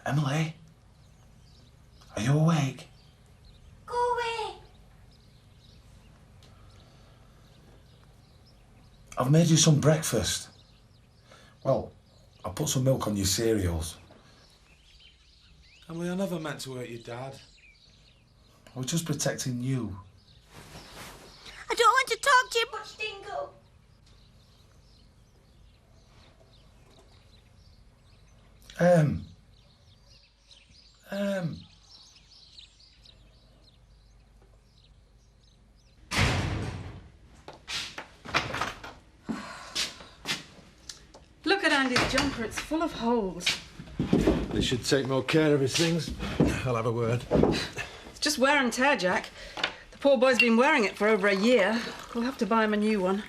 Emily? Are you awake? Go away. I've made you some breakfast. Well, I put some milk on your cereals. Emily, I never meant to hurt your dad. I was just protecting you. I don't want to talk to you much, Dingo. Look at Andy's jumper, it's full of holes. He should take more care of his things. I'll have a word. It's just wear and tear, Jack. The poor boy's been wearing it for over a year. We'll have to buy him a new one.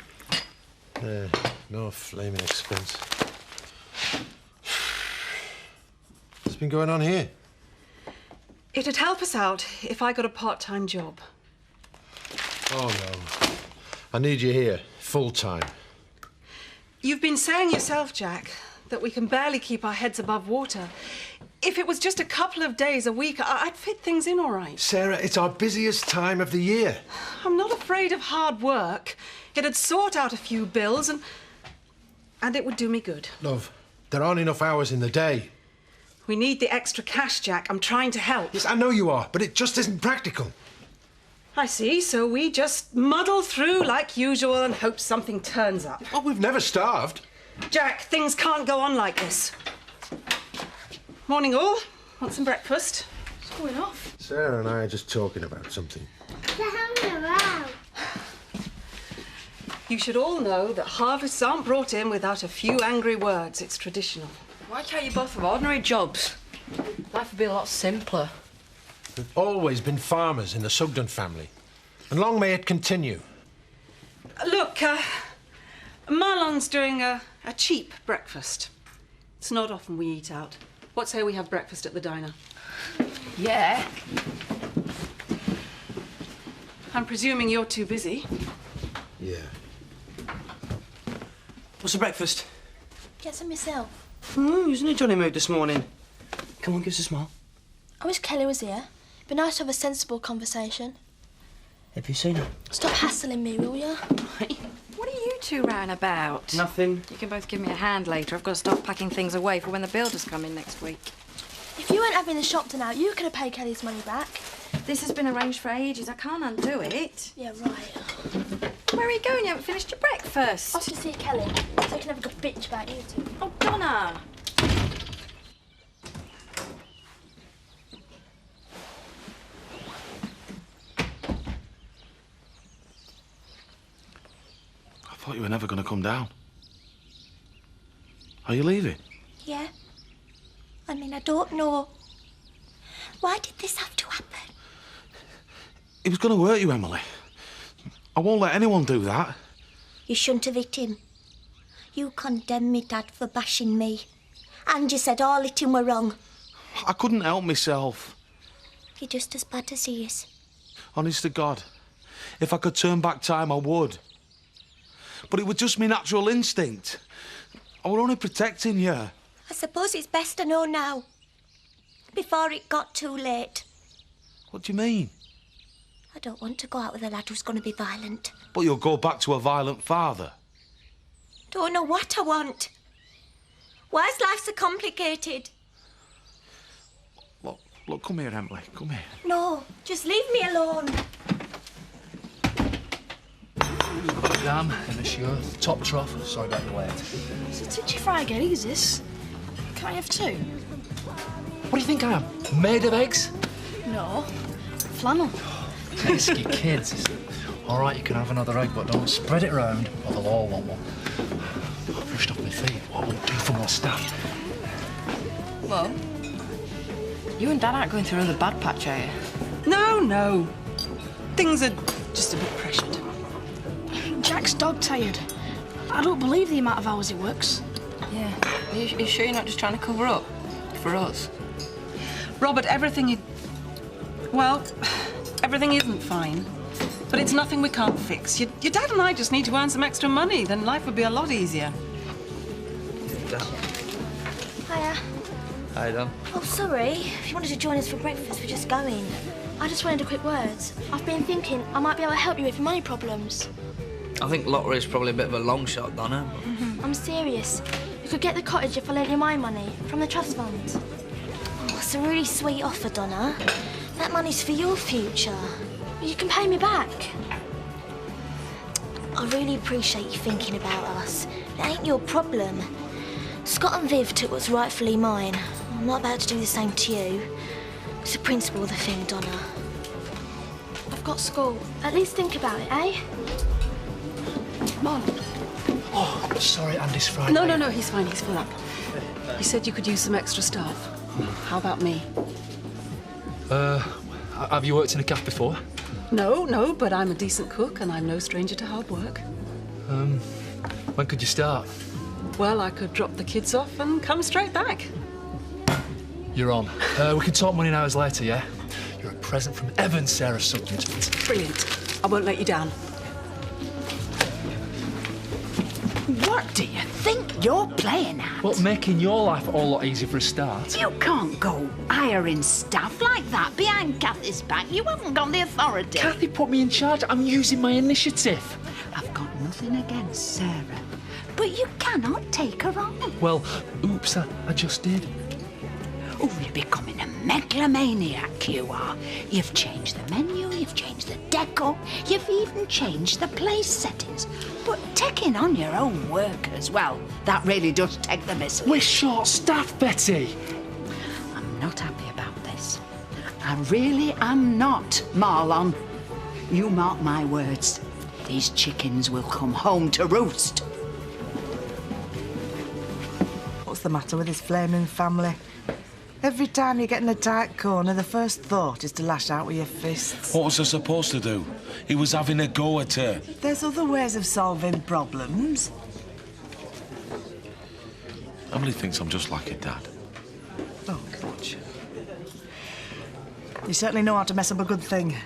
No flaming expense. What's been going on here? It'd help us out if I got a part-time job. Oh, no. I need you here, full-time. You've been saying yourself, Jack, that we can barely keep our heads above water. If it was just a couple of days a week, I'd fit things in all right. Sarah, it's our busiest time of the year. I'm not afraid of hard work. It'd sort out a few bills and it would do me good. Love, there aren't enough hours in the day. We need the extra cash, Jack. I'm trying to help. Yes, I know you are, but it just isn't practical. I see, so we just muddle through like usual and hope something turns up. Oh, we've never starved. Jack, things can't go on like this. Morning, all. Want some breakfast? What's going off? Sarah and I are just talking about something. They're hanging around. You should all know that harvests aren't brought in without a few angry words. It's traditional. Why can't you both have ordinary jobs? Life would be a lot simpler. We've always been farmers in the Sugden family. And long may it continue. Look, Marlon's doing a cheap breakfast. It's not often we eat out. What say we have breakfast at the diner? Yeah. I'm presuming you're too busy. Yeah. What's the breakfast? Get some yourself. He's in a jolly mood this morning. Come on, give us a smile. I wish Kelly was here. It'd be nice to have a sensible conversation. Have you seen her? Stop hassling me, will you? What are you two round about? Nothing. You can both give me a hand later. I've got to start packing things away for when the builders come in next week. If you weren't having the shop tonight, you could have paid Kelly's money back. This has been arranged for ages. I can't undo it. Yeah, right. Where are you going? You haven't finished your breakfast. Off to see Kelly, so I can have a good bitch about you two. Oh, Donna. I thought you were never going to come down. Are you leaving? Yeah. I mean, I don't know. Why did this have to happen? It was going to hurt you, Emily. I won't let anyone do that. You shouldn't have hit him. You condemned me, Dad, for bashing me. And you said all hitting were wrong. I couldn't help myself. You're just as bad as he is. Honest to God, if I could turn back time, I would. But it was just my natural instinct. I were only protecting you. I suppose it's best to know now. Before it got too late. What do you mean? I don't want to go out with a lad who's going to be violent. But you'll go back to a violent father. Don't know what I want. Why is life so complicated? Look, come here, Emily, come here. No, just leave me alone. Lamb in the shoe, top trough. Sorry about the wait. It's a touchy fried egg, is this? Can I have two? What do you think I am? Made of eggs? No. Flannel. Pesky kids. All right, you can have another egg, but don't spread it around, or they'll all want one. I've rushed off my feet. What will do for more staff? Well, you and Dad aren't going through another bad patch, are you? No. Things are just a bit pressured. Jack's dog-tired. I don't believe the amount of hours he works. Yeah. Are you sure you're not just trying to cover up for us? Robert, everything isn't fine. But it's nothing we can't fix. Your dad and I just need to earn some extra money, then life would be a lot easier. Hiya. Hi, Dan. Oh, sorry. If you wanted to join us for breakfast, we're just going. I just wanted a quick word. I've been thinking I might be able to help you with your money problems. I think lottery's probably a bit of a long shot, Donna. I'm serious. You could get the cottage if I lent you my money from the trust fund. Oh, it's a really sweet offer, Donna. That money's for your future. You can pay me back. I really appreciate you thinking about us. It ain't your problem. Scott and Viv took what's rightfully mine. I'm not about to do the same to you. It's the principle of the thing, Donna. I've got school. At least think about it, eh? Mom. Oh, sorry, Andy's Friday. No, he's fine. He's full up. You said you could use some extra staff. How about me? Have you worked in a cafe before? No, but I'm a decent cook and I'm no stranger to hard work. When could you start? Well, I could drop the kids off and come straight back. You're on. We can talk money and hours later, yeah? You're a present from Evan, Sarah Sutton. Brilliant. I won't let you down. What do you think you're playing at? Well, making your life a lot easier for a start. You can't go hiring staff like that behind Kathy's back. You haven't got the authority. Kathy put me in charge. I'm using my initiative. I've got nothing against Sarah, but you cannot take her on. Well, oops, I just did. Oh, you're becoming a megalomaniac, you are. You've changed the menu, you've changed the decor, you've even changed the place settings. But taking on your own workers, well, that really does take the miss. We're short-staffed, Betty. I'm not happy about this. I really am not, Marlon. You mark my words. These chickens will come home to roost. What's the matter with this flaming family? Every time you get in a tight corner, the first thought is to lash out with your fists. What was I supposed to do? He was having a go at her. There's other ways of solving problems. Emily thinks I'm just like her dad. Oh, watch. You certainly know how to mess up a good thing.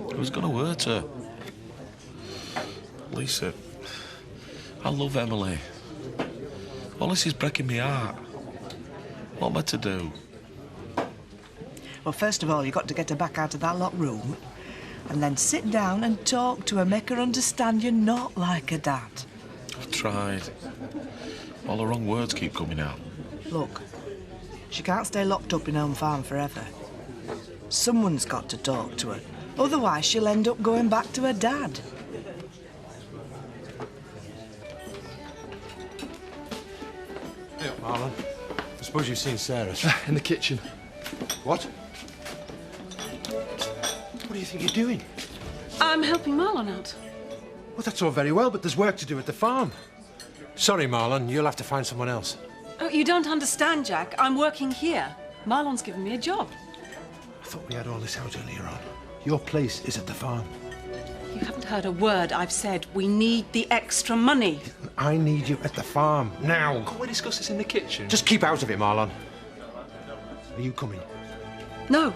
It was going to hurt her. Lisa, I love Emily. All this is breaking my heart. What am I to do? Well, first of all, you've got to get her back out of that locked room and then sit down and talk to her, make her understand you're not like her dad. I've tried. All the wrong words keep coming out. Look, she can't stay locked up in Home Farm forever. Someone's got to talk to her. Otherwise, she'll end up going back to her dad. Hey, Marlon. I suppose you've seen Sarah. In the kitchen. What? What do you think you're doing? I'm helping Marlon out. Well, that's all very well, but there's work to do at the farm. Sorry, Marlon, you'll have to find someone else. Oh, you don't understand, Jack. I'm working here. Marlon's given me a job. I thought we had all this out earlier on. Your place is at the farm. You haven't heard a word I've said. We need the extra money. I need you at the farm, now. Can't we discuss this in the kitchen? Just keep out of it, Marlon. Are you coming? No,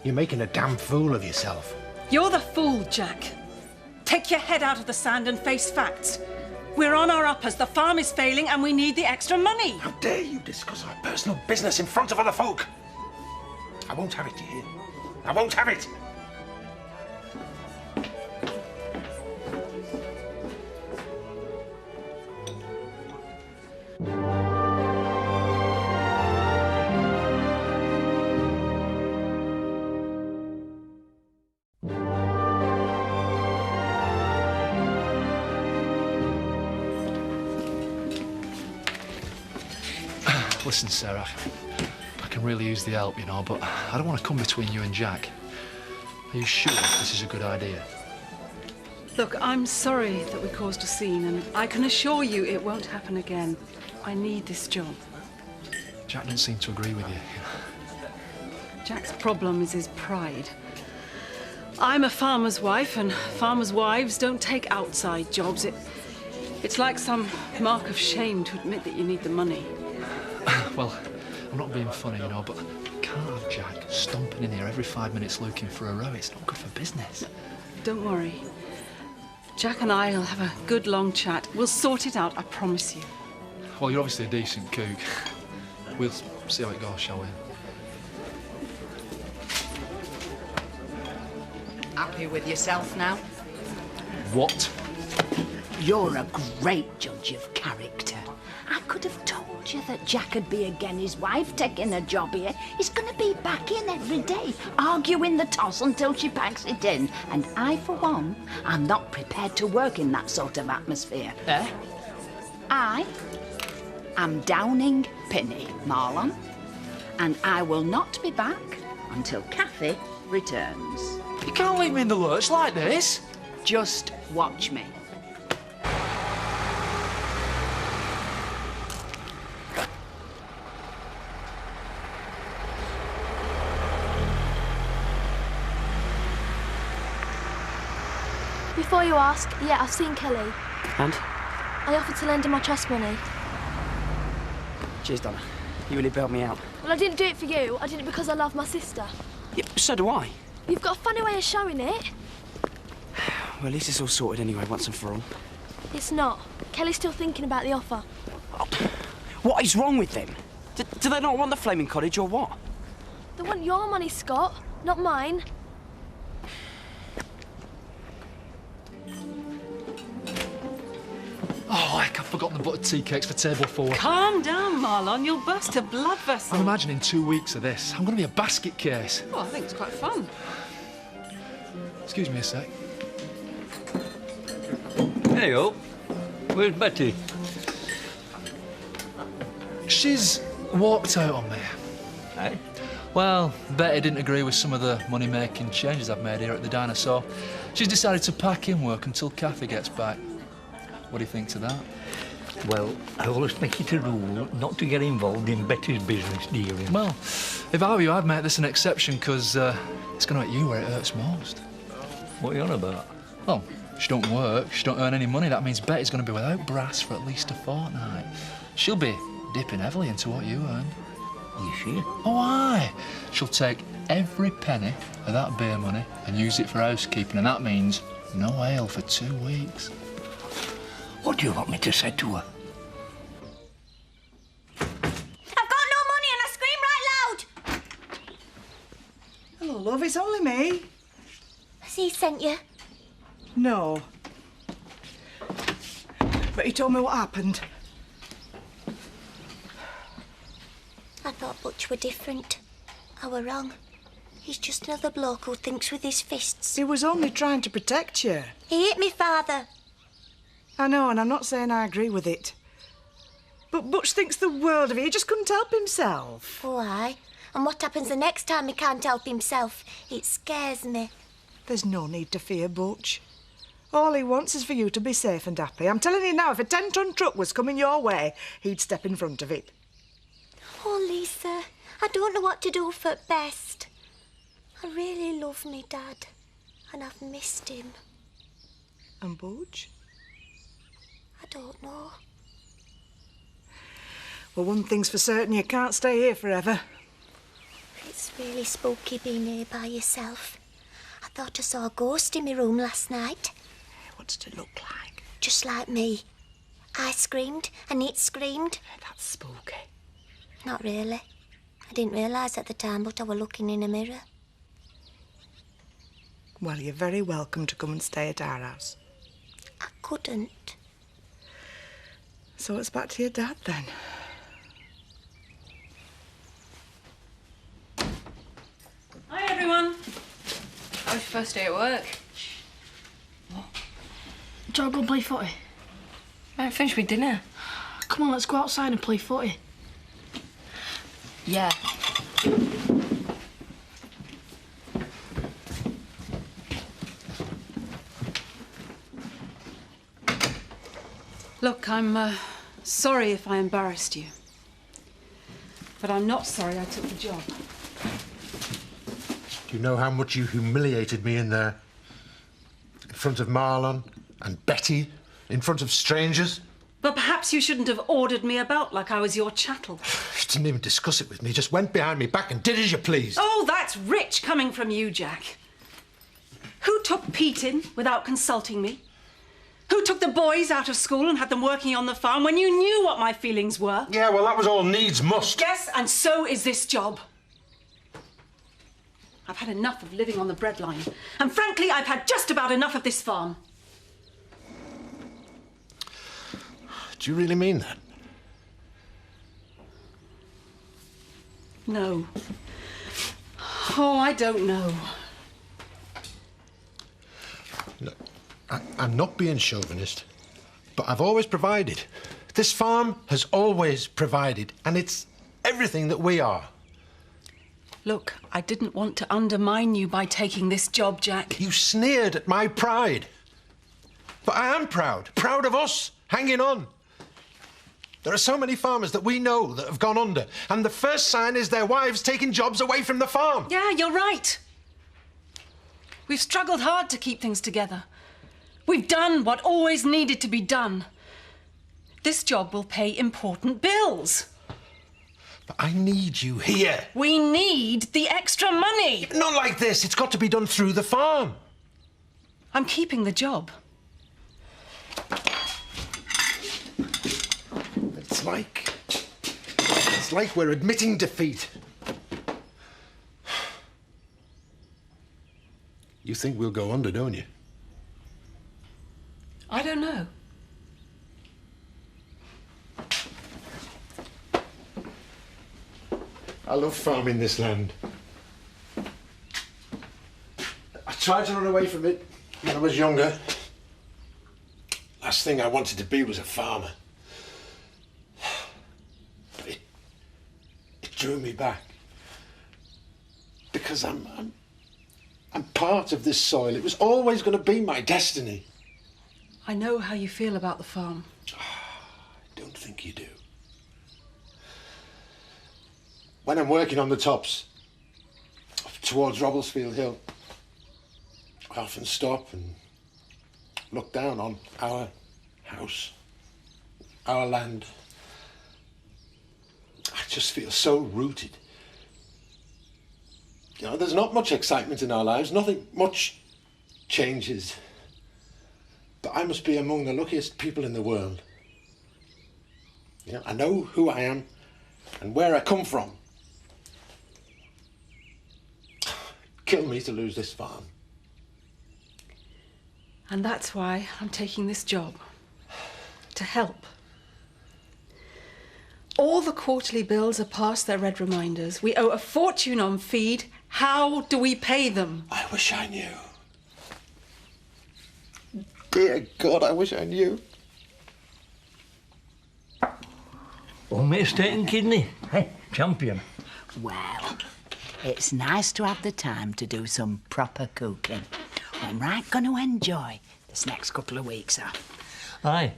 You're making a damn fool of yourself. you're the fool, Jack. Take your head out of the sand and face facts. We're on our uppers. The farm is failing and we need the extra money. How dare you discuss our personal business in front of other folk? I won't have it, you hear? I won't have it! Listen, Sarah, I can really use the help, you know, but I don't want to come between you and Jack. Are you sure this is a good idea? Look, I'm sorry that we caused a scene, and I can assure you it won't happen again. I need this job. Jack doesn't seem to agree with you. Jack's problem is his pride. I'm a farmer's wife, and farmers' wives don't take outside jobs. It's like some mark of shame to admit that you need the money. Well, I'm not being funny, you know, but I can't have Jack stomping in here every 5 minutes looking for a row. It's not good for business. Don't worry. Jack and I will have a good long chat. We'll sort it out, I promise you. Well, you're obviously a decent kook. We'll see how it goes, shall we? Happy with yourself now? What? You're a great judge of character. I could have told you that Jack would be again his wife taking a job here. He's going to be back in every day, arguing the toss until she packs it in. And I, for one, am not prepared to work in that sort of atmosphere. Eh? I am Downing Pinny, Marlon. And I will not be back until Kathy returns. You can't leave me in the lurch like this. Just watch me. Before you ask, yeah, I've seen Kelly. And? I offered to lend her my trust money. Cheers, Donna. You really bailed me out. Well, I didn't do it for you. I did it because I love my sister. Yeah, so do I. You've got a funny way of showing it. Well, at least it's all sorted anyway, once and for all. It's not. Kelly's still thinking about the offer. Oh, what is wrong with them? Do they not want the flaming cottage or what? They want your money, Scott, not mine. Oh, I've forgotten the buttered tea cakes for table 4. Calm down, Marlon. You'll burst a blood vessel. I'm imagining 2 weeks of this. I'm going to be a basket case. Well, I think it's quite fun. Excuse me a sec. Hey, up. Where's Betty? She's walked out on me. Hey? Well, Betty didn't agree with some of the money-making changes I've made here at the diner, so she's decided to pack in work until Kathy gets back. What do you think to that? Well, I always make it a rule not to get involved in Betty's business dealing. Well, if I were you, I'd make this an exception, because it's going to hit you where it hurts most. What are you on about? Well, she don't work, she don't earn any money. That means Betty's going to be without brass for at least a fortnight. She'll be dipping heavily into what you earn. Is she? Oh, aye. She'll take every penny of that beer money and use it for housekeeping, and that means no ale for 2 weeks. What do you want me to say to her? I've got no money and I scream right loud. Hello, love, it's only me. Has he sent you? No. But he told me what happened. I thought Butch were different. I were wrong. He's just another bloke who thinks with his fists. He was only trying to protect you. He hit me father. I know, and I'm not saying I agree with it. But Butch thinks the world of it. He just couldn't help himself. Oh, aye. And what happens the next time he can't help himself? It scares me. There's no need to fear Butch. All he wants is for you to be safe and happy. I'm telling you now, if a 10-ton truck was coming your way, he'd step in front of it. Oh, Lisa, I don't know what to do for best. I really love me Dad, and I've missed him. And Butch? I don't know. Well, one thing's for certain, you can't stay here forever. It's really spooky being here by yourself. I thought I saw a ghost in my room last night. What's it look like? Just like me. I screamed and it screamed. That's spooky. Not really. I didn't realise at the time, but I were looking in a mirror. Well, you're very welcome to come and stay at our house. I couldn't. So it's back to your dad, then. Hi, everyone. How was your first day at work? Do you want to go play footy? I haven't finished with dinner. Come on, let's go outside and play footy. Yeah. Look, I'm sorry if I embarrassed you. But I'm not sorry I took the job. Do you know how much you humiliated me in there? In front of Marlon and Betty? In front of strangers? But perhaps you shouldn't have ordered me about like I was your chattel. You didn't even discuss it with me, just went behind me back and did as you pleased. Oh, that's rich coming from you, Jack. Who took Pete in without consulting me? Who took the boys out of school and had them working on the farm when you knew what my feelings were? Yeah, well, that was all needs must. Yes, and so is this job. I've had enough of living on the breadline. And frankly, I've had just about enough of this farm. Do you really mean that? No. Oh, I don't know. Look, I'm not being chauvinist, but I've always provided. This farm has always provided, and it's everything that we are. Look, I didn't want to undermine you by taking this job, Jack. You sneered at my pride. But I am proud of us, hanging on. There are so many farmers that we know that have gone under, and the first sign is their wives taking jobs away from the farm. Yeah, you're right. We've struggled hard to keep things together. We've done what always needed to be done. This job will pay important bills. But I need you here. We need the extra money. Not like this. It's got to be done through the farm. I'm keeping the job. It's like we're admitting defeat. You think we'll go under, don't you? I don't know. I love farming this land. I tried to run away from it when I was younger. Last thing I wanted to be was a farmer. But it drew me back. Because I'm part of this soil. It was always going to be my destiny. I know how you feel about the farm. I don't think you do. When I'm working on the tops, up towards Robblesfield Hill, I often stop and look down on our house, our land. I just feel so rooted. You know, there's not much excitement in our lives, nothing much changes. But I must be among the luckiest people in the world. You know, I know who I am and where I come from. Kill me to lose this farm. And that's why I'm taking this job. To help. All the quarterly bills are past their red reminders. We owe a fortune on feed. How do we pay them? I wish I knew. Dear God, I wish I knew. Homemade steak and kidney. Hey, champion. Well, it's nice to have the time to do some proper cooking. I'm right going to enjoy this next couple of weeks, sir. Aye,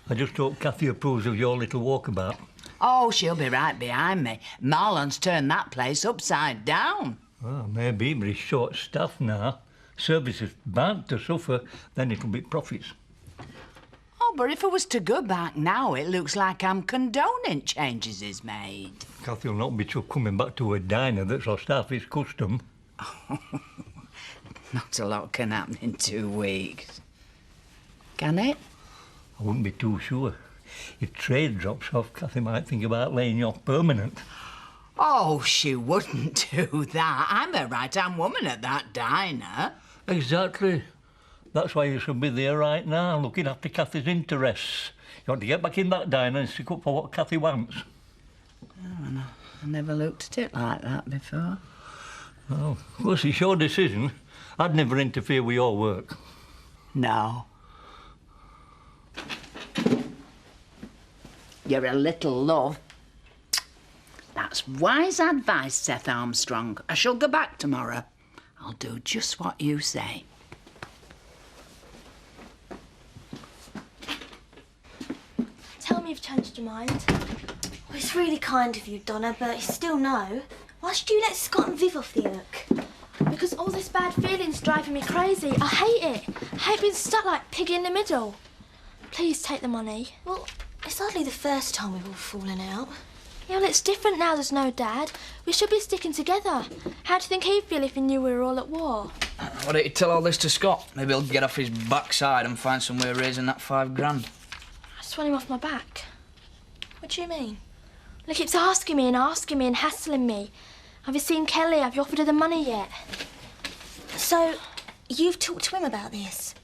I just hope Cathy approves of your little walkabout. Oh, she'll be right behind me. Marlon's turned that place upside down. Well, maybe, but he's short-staffed now. Service is bound to suffer, then it'll be profits. Oh, but if I was to go back now, it looks like I'm condoning changes he's made. Cathy'll not be so coming back to a diner that's our staff is custom. Not a lot can happen in 2 weeks. Can it? I wouldn't be too sure. If trade drops off, Cathy might think about laying you off permanent. Oh, she wouldn't do that. I'm a right-hand woman at that diner. Exactly. That's why you should be there right now, looking after Cathy's interests. You want to get back in that diner and stick up for what Cathy wants. Oh, I never looked at it like that before. Oh, well, it's your decision. I'd never interfere with your work. No. You're a little love. That's wise advice, Seth Armstrong. I shall go back tomorrow. I'll do just what you say. Tell me you've changed your mind. Well, it's really kind of you, Donna, but it's still no. Why should you let Scott and Viv off the hook? Because all this bad feeling's driving me crazy. I hate it. I hate being stuck like pig in the middle. Please take the money. Well, it's hardly the first time we've all fallen out. Yeah, well, it's different now there's no Dad. We should be sticking together. How do you think he'd feel if he knew we were all at war? Why don't you tell all this to Scott? Maybe he'll get off his backside and find some way of raising that £5 grand. I just want him off my back. What do you mean? He keeps asking me and hassling me. Have you seen Kelly? Have you offered her the money yet? So, you've talked to him about this?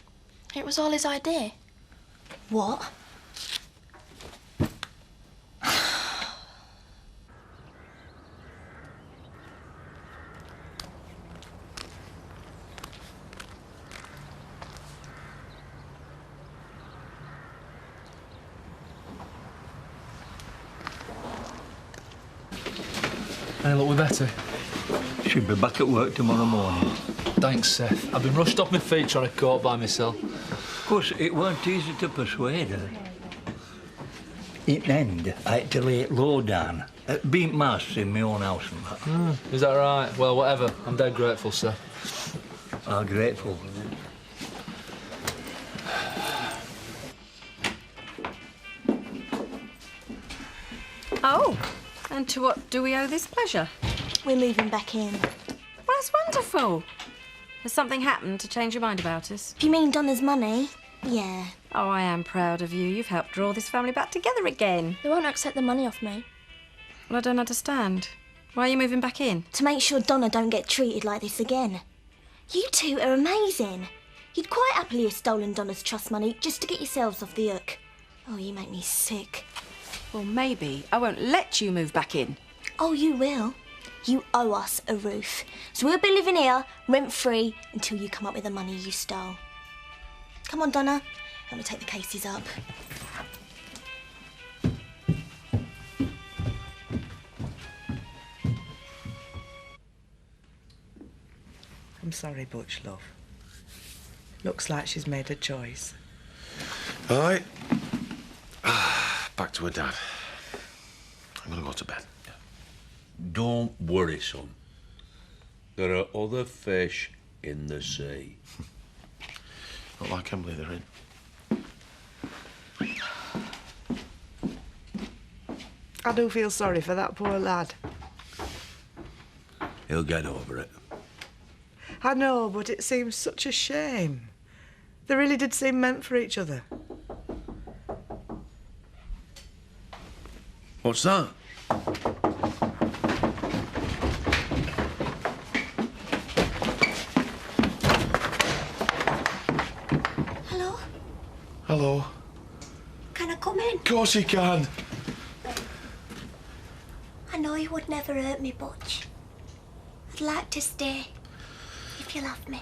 It was all his idea. What? Hey, look, we're better. She'll be back at work tomorrow morning. Thanks, Seth. I've been rushed off my feet trying to cope by myself. Of course, it weren't easy to persuade her. In the end, I had to lay it low down. Being master in my own house and that. Is that right? Well, whatever. I'm dead grateful, sir. I'm grateful. Oh, and to what do we owe this pleasure? We're moving back in. Well, that's wonderful. Has something happened to change your mind about us? Do you mean Donna's money? Yeah. Oh, I am proud of you. You've helped draw this family back together again. They won't accept the money off me. Well, I don't understand. Why are you moving back in? To make sure Donna don't get treated like this again. You two are amazing. You'd quite happily have stolen Donna's trust money just to get yourselves off the hook. Oh, you make me sick. Well, maybe I won't let you move back in. Oh, you will. You owe us a roof. So we'll be living here, rent-free, until you come up with the money you stole. Come on, Donna. Let me take the cases up. I'm sorry, Butch, love. Looks like she's made a choice. All right. Back to her dad. I'm gonna go to bed. Yeah. Don't worry, son. There are other fish in the sea. Not like Emmerdale they're in. I do feel sorry for that poor lad. He'll get over it. I know, but it seems such a shame. They really did seem meant for each other. What's that? Hello? Hello. Can I come in? Of course you can. I know you would never hurt me, Butch. I'd like to stay, if you love me.